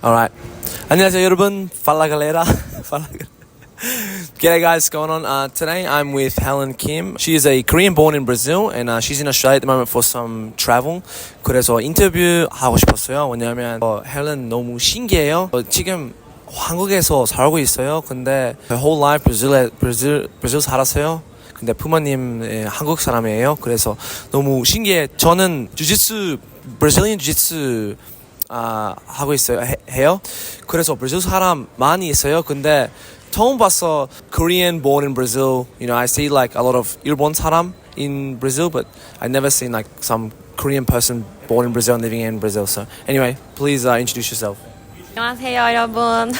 Alright. 안녕하세요 여러분. Fala galera. G'day guys, what's going on? Today I'm with Helen Kim. She is a Korean born in Brazil and she's in Australia at the moment for some travel. 그래서 인터뷰 하고 싶었어요. 왜냐면 헬렌 너무 신기해요. 지금 한국에서 살고 있어요. 근데 her whole life 브라질 살았어요. 근데 부모님 한국 사람이에요. 그래서 너무 신기해. 저는 브라질리안 주짓수 하고 있어요. 해요. 그래서 브라질 사람 많이 있어요. 근데 처음 봤어 Korean born in Brazil. You know, I see like a lot of 일본 사람 in Brazil, but I never seen like some Korean person born in Brazil and living in Brazil. So anyway, please introduce yourself. 안녕하세요, 여러분.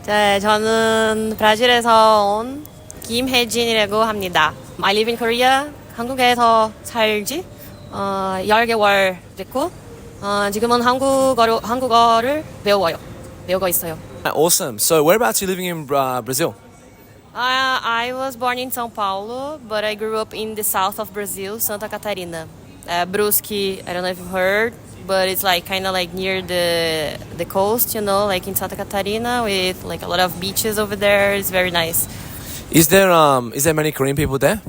네, 저는 브라질에서 온 김혜진이라고 합니다. I live in Korea. 한국에서 살지 10개월 됐고 지금은 한국어를 배우고 있어요. Awesome. So whereabouts are you living in Brazil? I was born in São Paulo, but I grew up in the south of Brazil, Santa Catarina. Brusque, I don't know if you've heard, but it's like kind of like near the coast, you know, like in Santa Catarina with like a lot of beaches over there. It's very nice. Is there many Korean people there?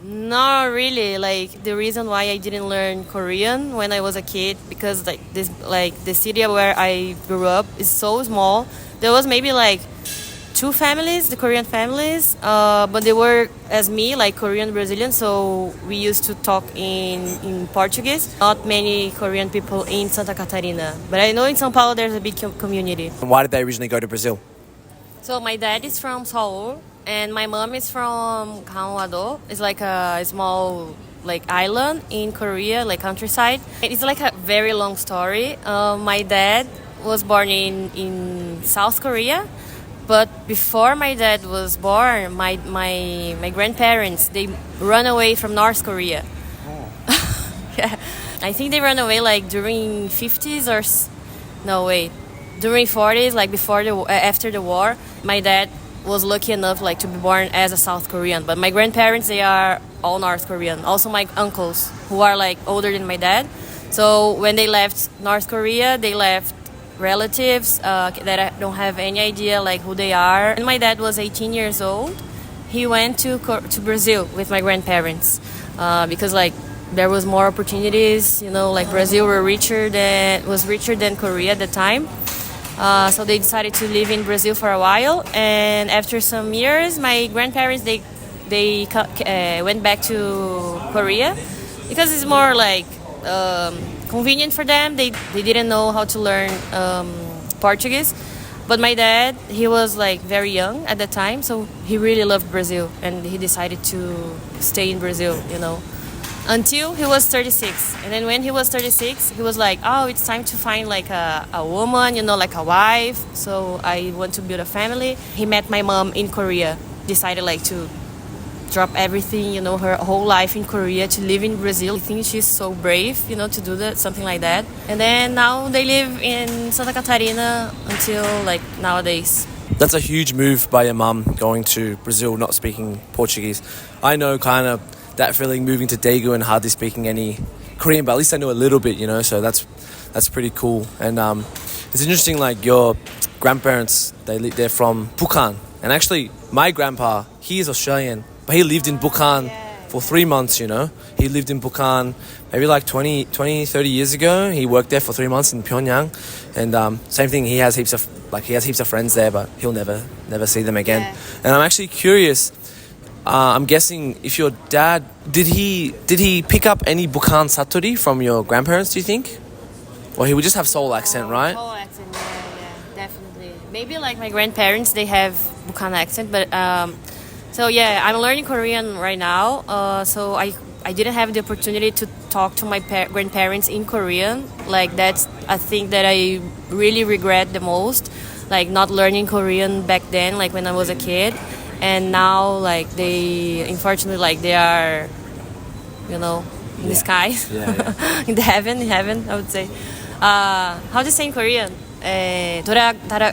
Not really. Like the reason why I didn't learn Korean when I was a kid, because the city where I grew up is so small. There was maybe like 2 families, the Korean families, but they were as me, like Korean Brazilian. So we used to talk in Portuguese. Not many Korean people in Santa Catarina, but I know in São Paulo there's a big community. Why did they originally go to Brazil? So my dad is from Seoul. And my mom is from Gangwon-do. It's like a small island in Korea, like countryside. It's like a very long story. My dad was born in South Korea, but before my dad was born, my grandparents, they run away from North Korea. Oh. Yeah, I think they ran away like during 50s or no wait, during 40s, like after the war. My dad was lucky enough to be born as a South Korean, but my grandparents, they are all North Korean. Also my uncles, who are older than my dad. So when they left North Korea, they left relatives that I don't have any idea who they are. When my dad was 18 years old, he went to Brazil with my grandparents because there was more opportunities, you know, Brazil was richer than Korea at the time. So they decided to live in Brazil for a while, and after some years, my grandparents they went back to Korea because it's more convenient for them. They didn't know how to learn Portuguese, but my dad, he was very young at the time, so he really loved Brazil, and he decided to stay in Brazil, you know, until he was 36. And then when he was 36, he was oh, it's time to find a woman, you know, a wife. So I want to build a family. He met my mom in Korea, decided to drop everything, you know, her whole life in Korea to live in Brazil. I think she's so brave, you know, to do that, something like that. And then now they live in Santa Catarina until nowadays. That's a huge move by your mum, going to Brazil, not speaking Portuguese. I know kind of that feeling, moving to Daegu and hardly speaking any Korean, but at least I know a little bit, you know, so that's pretty cool. And it's interesting, your grandparents, they're from Bukhan. And actually, my grandpa, he is Australian, but he lived in Bukhan for 3 months, you know. He lived in Bukhan maybe 20, 30 years ago. He worked there for 3 months in Pyongyang. And same thing, he has heaps of friends there, but he'll never see them again. Yeah. And I'm actually curious, I'm guessing if your dad, did he pick up any Bukhan Satori from your grandparents, do you think? Or he would just have Seoul accent, right? Seoul accent, yeah, definitely. Maybe my grandparents, they have Bukhan accent, but so yeah, I'm learning Korean right now. So I didn't have the opportunity to talk to my grandparents in Korean. That's a thing that I really regret the most. Not learning Korean back then, when I was a kid. And now, they, unfortunately, they are, you know, in the sky, in heaven, I would say. How do you say in Korean?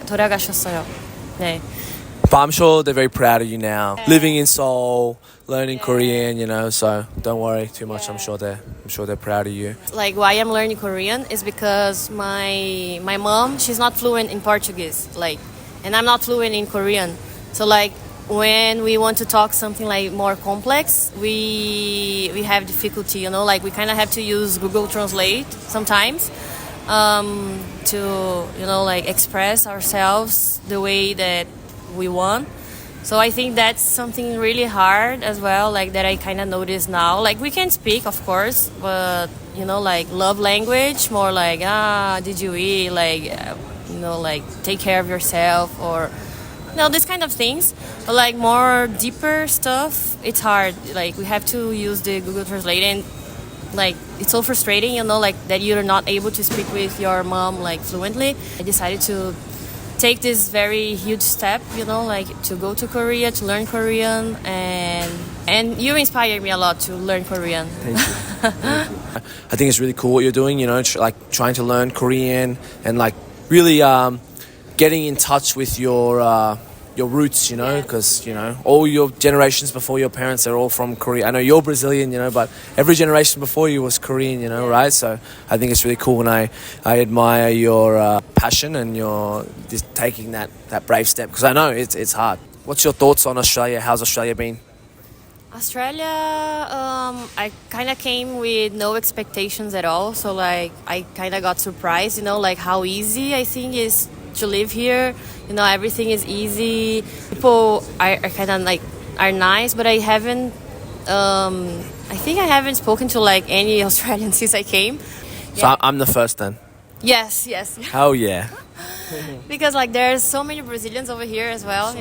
돌아가셨어요. 네. But I'm sure they're very proud of you now. Living in Seoul, learning Korean, so don't worry too much. I'm sure they're proud of you. Like why I'm learning Korean is because my mom, she's not fluent in Portuguese, and I'm not fluent in Korean. So when we want to talk something more complex, we have difficulty, we kind of have to use Google Translate sometimes to express ourselves the way that we want. So I think that's something really hard as well, that I kind of notice now. We can speak, of course, but love language, more did you eat, take care of yourself, or these kind of things. But more deeper stuff, it's hard. We have to use the Google Translate, and it's so frustrating, that you're not able to speak with your mom fluently. I decided to take this very huge step, to go to Korea, to learn Korean, and you inspire me a lot to learn Korean. Thank you. I think it's really cool what you're doing, trying to learn Korean and really getting in touch with your roots, because all your generations before your parents are all from Korea. I know you're Brazilian, but every generation before you was Korean, right? So I think it's really cool, and I admire your passion and your just taking that brave step, because I know it's hard. What's your thoughts on Australia? How's Australia been? Australia, I kind of came with no expectations at all, so I kind of got surprised, how easy I think is to live here. Everything is easy. People are kind of are nice, but I haven't I think I haven't spoken to any Australian since I came. So I'm the first then. Yes. Hell yeah. Because there's so many Brazilians over here as well,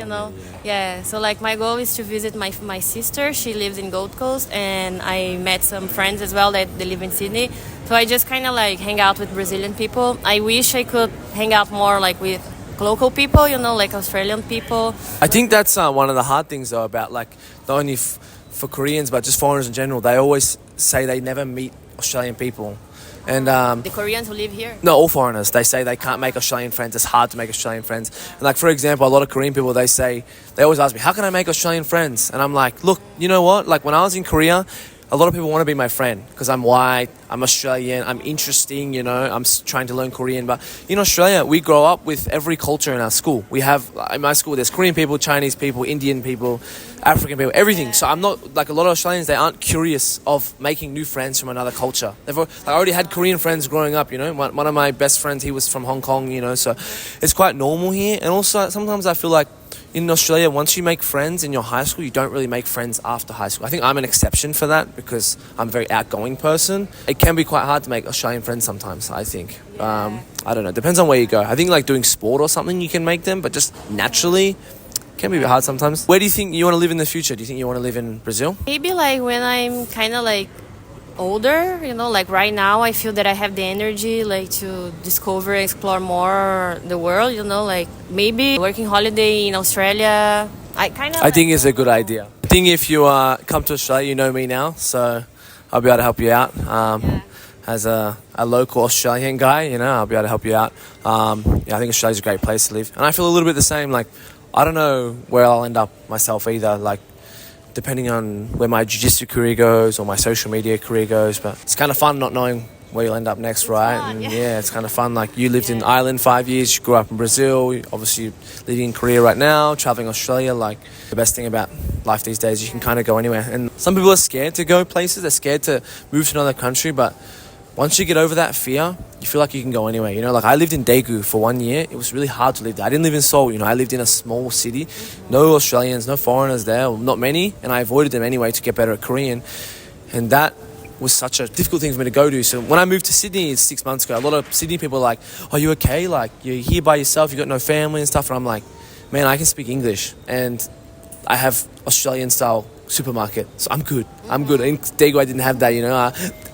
Yeah. So my goal is to visit my sister. She lives in Gold Coast, and I met some friends as well that they live in Sydney. So I just kind of hang out with Brazilian people. I wish I could hang out more with local people, Australian people. I think that's one of the hard things though about not only for Koreans but just foreigners in general. They always say they never meet Australian people. And the Koreans who live here? No, all foreigners. They say they can't make Australian friends. It's hard to make Australian friends. And for example, a lot of Korean people, they always ask me, how can I make Australian friends? And I'm like, look, you know what? When I was in Korea, a lot of people want to be my friend because I'm white, I'm Australian, I'm interesting, I'm trying to learn Korean. But in Australia, we grow up with every culture in our school. We have, in my school, there's Korean people, Chinese people, Indian people, African people, everything. So I'm not, a lot of Australians, they aren't curious of making new friends from another culture. I already had Korean friends growing up, One of my best friends, he was from Hong Kong, so it's quite normal here. And also, sometimes I feel in Australia, once you make friends in your high school, you don't really make friends after high school. I think I'm an exception for that because I'm a very outgoing person. It can be quite hard to make Australian friends sometimes, I think. I don't know. Depends on where you go. I think doing sport or something, you can make them, but just naturally, it can be a bit hard sometimes. Where do you think you want to live in the future? Do you think you want to live in Brazil? Maybe when I'm kind of older, right now I feel that I have the energy to discover and explore more the world, maybe working holiday in Australia. I think it's a good idea. I think if you come to Australia, you know me now, so I'll be able to help you out. As a local Australian guy, I'll be able to help you out. I think Australia's a great place to live. And I feel a little bit the same, I don't know where I'll end up myself either, depending on where my jiu-jitsu career goes or my social media career goes. But it's kind of fun not knowing where you'll end up next, right? Fun, and it's kind of fun. You lived in Ireland 5 years, you grew up in Brazil, obviously living in Korea right now, traveling Australia. The best thing about life these days, you can kind of go anywhere. And some people are scared to go places, they're scared to move to another country, but once you get over that fear, you feel like you can go anywhere. I lived in Daegu for 1 year. It was really hard to live there. I didn't live in Seoul. I lived in a small city. No Australians, no foreigners there, not many. And I avoided them anyway to get better at Korean. And that was such a difficult thing for me to go to. So when I moved to Sydney 6 months ago, a lot of Sydney people are like, are you okay? You're here by yourself, you got no family and stuff. And I'm like, man, I can speak English. And I have Australian style supermarket, so I'm good. In Daegu I didn't have that,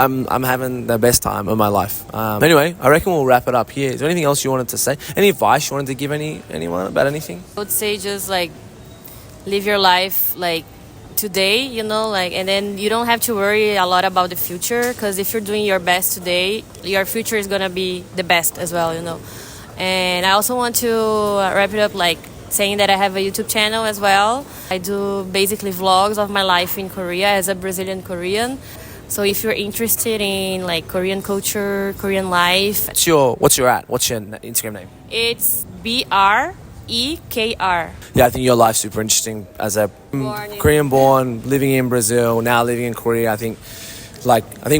I'm having the best time of my life. Anyway, I reckon we'll wrap it up here. Is there anything else you wanted to say? Any advice you wanted to give anyone about anything? I would say just live your life today, and then you don't have to worry a lot about the future, because if you're doing your best today, your future is gonna be the best as well, And I also want to wrap it up saying that I have a YouTube channel as well. I do basically vlogs of my life in Korea as a Brazilian Korean. So if you're interested in like Korean culture, Korean life, What's your Instagram name? it's BREKR. Yeah, I think your life's super interesting as a Born in- Korean born, living in Brazil, now living in Korea. I think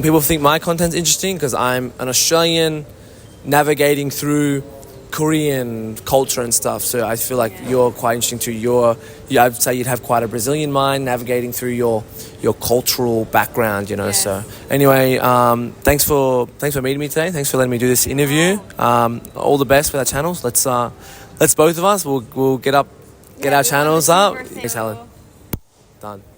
people think my content's interesting because I'm an Australian navigating through Korean culture and stuff. So I feel like you're quite interesting too. I'd say you'd have quite a Brazilian mind navigating through your cultural background, you know. Yes. So anyway, thanks for meeting me today. Thanks for letting me do this interview. All the best with our channels. Let's both of us we'll get our channels up. Thanks, Helen. Done.